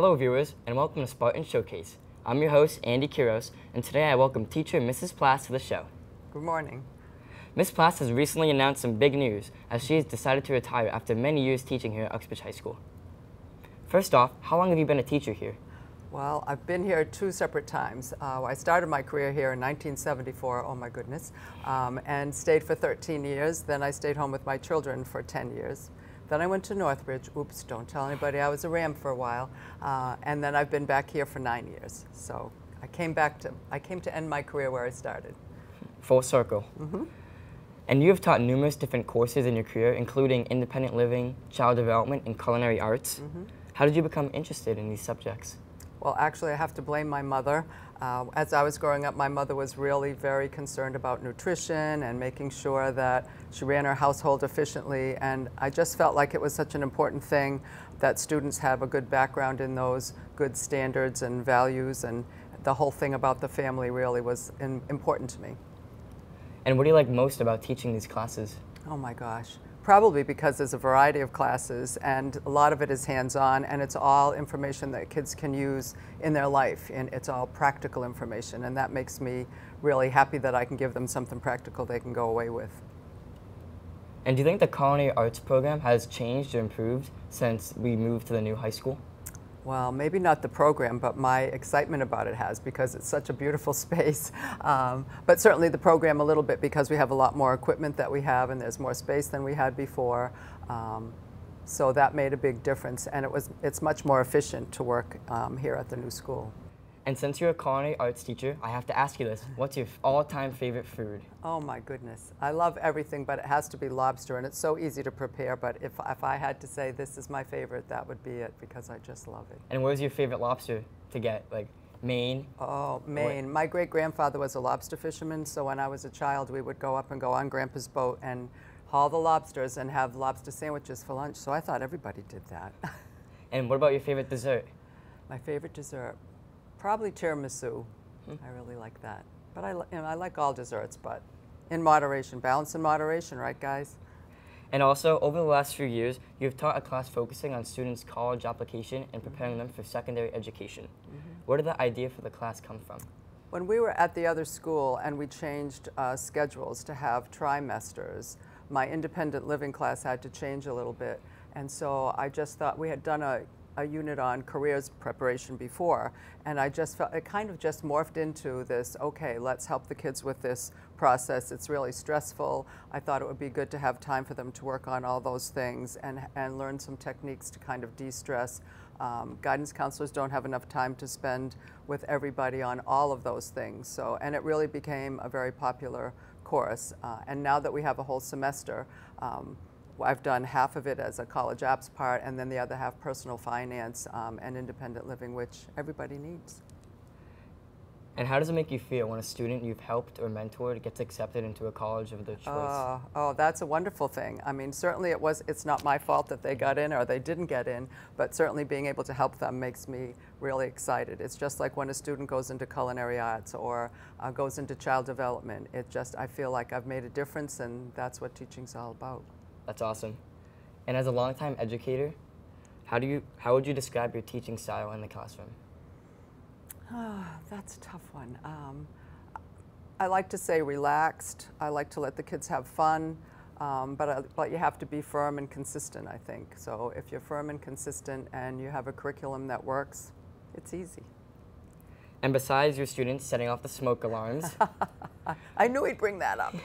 Hello viewers, and welcome to Spartan Showcase. I'm your host, Andy Quiros, and today I welcome teacher Mrs. Plasse to the show. Good morning. Ms. Plasse has recently announced some big news as she has decided to retire after many years teaching here at Uxbridge High School. First off, how long have you been a teacher here? Well, I've been here 2 separate times. I started my career here in 1974, oh my goodness, and stayed for 13 years. Then I stayed home with my children for 10 years. Then I went to Northridge. Oops, don't tell anybody. I was a Ram for a while. And then I've been back here for 9 years. So I came to end my career where I started. Full circle. Mm-hmm. And you have taught numerous different courses in your career, including independent living, child development, and culinary arts. Mm-hmm. How did you become interested in these subjects? Well, actually, I have to blame my mother. As I was growing up, my mother was really very concerned about nutrition and making sure that she ran her household efficiently, and I just felt like it was such an important thing that students have a good background in those good standards and values, and the whole thing about the family really was important to me. And what do you like most about teaching these classes? Oh my gosh. Probably because there's a variety of classes and a lot of it is hands-on, and it's all information that kids can use in their life, and it's all practical information, and that makes me really happy that I can give them something practical they can go away with. And do you think the culinary arts program has changed or improved since we moved to the new high school? Well, maybe not the program, but my excitement about it has, because it's such a beautiful space. But certainly the program a little bit, because we have a lot more equipment that we have and there's more space than we had before. So that made a big difference, and it's much more efficient to work here at the new school. And since you're a culinary arts teacher, I have to ask you this. What's your all-time favorite food? Oh my goodness. I love everything, but it has to be lobster, and it's so easy to prepare, but if I had to say this is my favorite, that would be it, because I just love it. And where's your favorite lobster to get? Like Maine? Oh, Maine. My great-grandfather was a lobster fisherman, so when I was a child, we would go up and go on Grandpa's boat and haul the lobsters and have lobster sandwiches for lunch, so I thought everybody did that. And what about your favorite dessert? My favorite dessert? Probably tiramisu. I really like that. But I like all desserts, but in moderation. Balance in moderation, right, guys? And also, over the last few years, you have taught a class focusing on students' college application and preparing them for secondary education. Where did the idea for the class come from? When we were at the other school and we changed schedules to have trimesters, my independent living class had to change a little bit. And so I just thought we had done a unit on careers preparation before, and I just felt it kind of just morphed into this, okay, let's help the kids with this process. It's really stressful. I thought it would be good to have time for them to work on all those things and learn some techniques to kind of de-stress. Guidance counselors don't have enough time to spend with everybody on all of those things. So, and it really became a very popular course. And now that we have a whole semester, I've done half of it as a college apps part, and then the other half personal finance and independent living, which everybody needs. And how does it make you feel when a student you've helped or mentored gets accepted into a college of their choice? Oh, that's a wonderful thing. I mean, certainly it's not my fault that they got in or they didn't get in, but certainly being able to help them makes me really excited. It's just like when a student goes into culinary arts or goes into child development. I feel like I've made a difference, and that's what teaching's all about. That's awesome. And as a longtime educator, how would you describe your teaching style in the classroom? That's a tough one. I like to say relaxed. I like to let the kids have fun, but you have to be firm and consistent, I think. So if you're firm and consistent and you have a curriculum that works, it's easy. And besides your students setting off the smoke alarms, I knew he'd bring that up.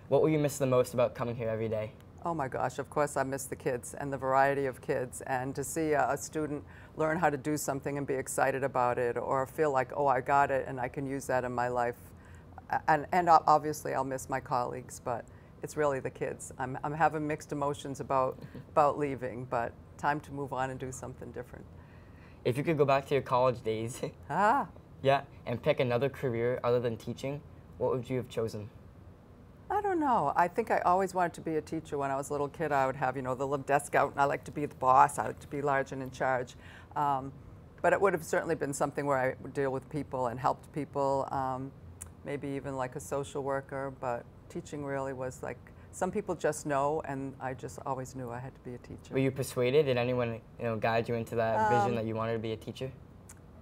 What will you miss the most about coming here every day? Oh my gosh, of course I miss the kids and the variety of kids, and to see a student learn how to do something and be excited about it, or feel like, oh, I got it and I can use that in my life. And obviously I'll miss my colleagues, but it's really the kids. I'm having mixed emotions about leaving, but time to move on and do something different. If you could go back to your college days, yeah, and pick another career other than teaching, what would you have chosen? I don't know. I think I always wanted to be a teacher. When I was a little kid, I would have, the little desk out, and I liked to be the boss. I liked to be large and in charge. But it would have certainly been something where I would deal with people and helped people, maybe even like a social worker. But teaching really was like some people just know, and I just always knew I had to be a teacher. Were you persuaded? Did anyone, guide you into that vision that you wanted to be a teacher?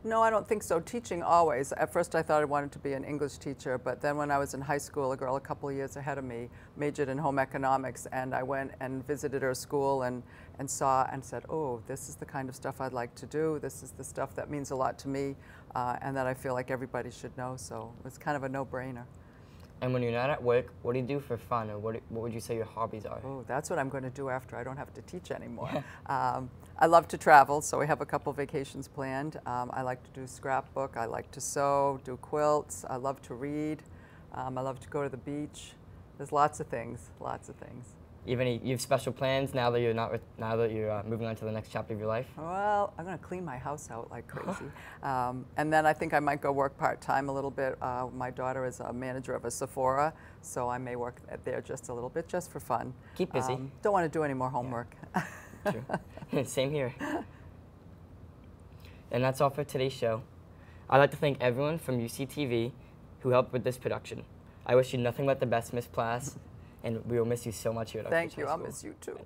No, I don't think so. Teaching always. At first I thought I wanted to be an English teacher, but then when I was in high school, a girl a couple of years ahead of me majored in home economics, and I went and visited her school and saw and said, oh, this is the kind of stuff I'd like to do. This is the stuff that means a lot to me and that I feel like everybody should know, so it's kind of a no-brainer. And when you're not at work, what do you do for fun, or what would you say your hobbies are? Oh, that's what I'm going to do after I don't have to teach anymore. I love to travel, so we have a couple vacations planned. I like to do scrapbook, I like to sew, do quilts, I love to read, I love to go to the beach. There's lots of things, lots of things. You have special plans now that you're moving on to the next chapter of your life? Well, I'm going to clean my house out like crazy. And then I think I might go work part-time a little bit. My daughter is a manager of a Sephora, so I may work there just a little bit, just for fun. Keep busy. Don't want to do any more homework. Yeah. True. Same here. And that's all for today's show. I'd like to thank everyone from UCTV who helped with this production. I wish you nothing but the best, Miss Plasse. And we will miss you so much here at our Thank you. I'll school. miss you too.